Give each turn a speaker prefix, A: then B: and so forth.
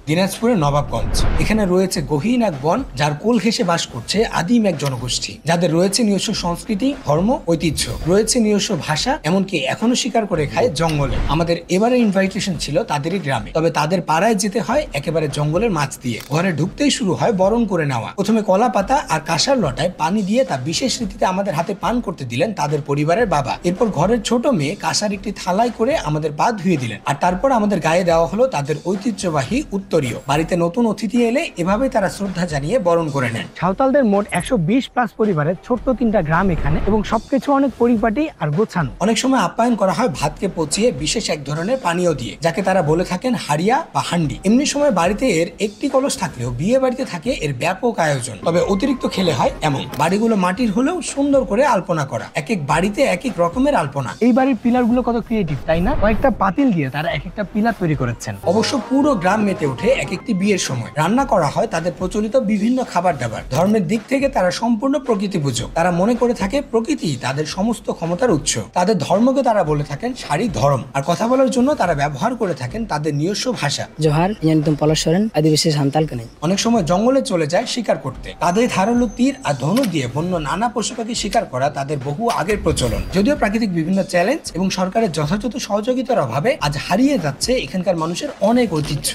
A: দিনাজপুরের নবাবগঞ্জ। এখানে রয়েছে গহীন এক বন, যার কোল ঘেঁষে বাস করছে আদিম এক জনগোষ্ঠী, যাদের রয়েছে নিজস্ব সংস্কৃতি, ধর্ম, ঐতিহ্য, রয়েছে নিজস্ব ভাষা, এমনকি এখনো শিকার করে খায় জঙ্গলে। আমাদের এবারে ইনভাইটেশন ছিল তাদেরই গ্রামে, তবে তাদের পাড়ায় যেতে হয় একেবারে জঙ্গলের মাছ দিয়ে। ঘরে ঢুকতেই শুরু হয় বরণ করে নেওয়া। প্রথমে কলা পাতা আর কাঁসার লটায় পানি দিয়ে তা বিশেষ রীতিতে আমাদের হাতে পান করতে দিলেন তাদের পরিবারের বাবা। এরপর ঘরের ছোট মেয়ে কাঁসার একটি থালায় করে আমাদের পা ধুয়ে দিলেন, আর তারপর আমাদের গায়ে দেওয়া হলো তাদের ঐতিহ্যবাহী উত্তরীয়। বাড়িতে নতুন অতিথি এলে এভাবে তারা শ্রদ্ধা জানিয়ে বরণ করে নেন। সাঁওতালদের মোট 120+ পরিবারের ছোট্ট 3টা গ্রাম এখানে, এবং সবকিছু অনেক পরিপাটি আর গোছানো। অনেক সময় আপ্যায়ন করা হয় ভাতকে পচিয়ে বিশেষ এক ধরনের পানীয় দিয়ে, যাকে তারা বলে থাকেন হাড়িয়া বা হান্ডি। এমনি সময় বাড়িতে এর একটি কলস থাকলেও বিয়ে বাড়িতে থাকে এর ব্যাপক আয়োজন। তবে অতিরিক্ত খেলে হয় এমন। বাড়িগুলো মাটির হলেও সুন্দর করে আলপনা করা, এক এক বাড়িতে এক এক রকমের আলপনা। এই বাড়ির পিলার গুলো কত ক্রিয়েটিভ, তাই না? কয়েকটা পাতিল দিয়ে তারা এক একটা পিলার তৈরি করেছেন। অবশ্য পুরো গ্রাম মেতে ওঠে এক একটি বিয়ের সময়। রান্না করা হয় তাদের প্রচলিত বিভিন্ন খাবার দাবার। ধর্মের দিক থেকে তারা সম্পূর্ণ প্রকৃতি পূজক। তারা মনে করে থাকে প্রকৃতি তাদের সমস্ত ক্ষমতার উৎস। তাদের ধর্মকে তারা বলে থাকেন সারি ধর্ম, আর কথা বলার জন্য তারা ব্যবহার করে থাকেন তাদের নিজস্ব ভাষা।
B: জোহার, ইয়ানিতুম পলাশ সরেন, আদিবাসী সান্তাল কানে।
A: অনেক সময় জঙ্গলে চলে যায় শিকার করতে। তাদের ধারালো তীর আর ধনু দিয়ে বন্য নানা পশু পাখি শিকার করা তাদের বহু আগের প্রচলন। যদিও প্রাকৃতিক বিভিন্ন চ্যালেঞ্জ এবং সরকারের যথাযথ সহযোগিতার অভাবে আজ হারিয়ে যাচ্ছে এখানকার মানুষের অনেক ঐতিহ্য।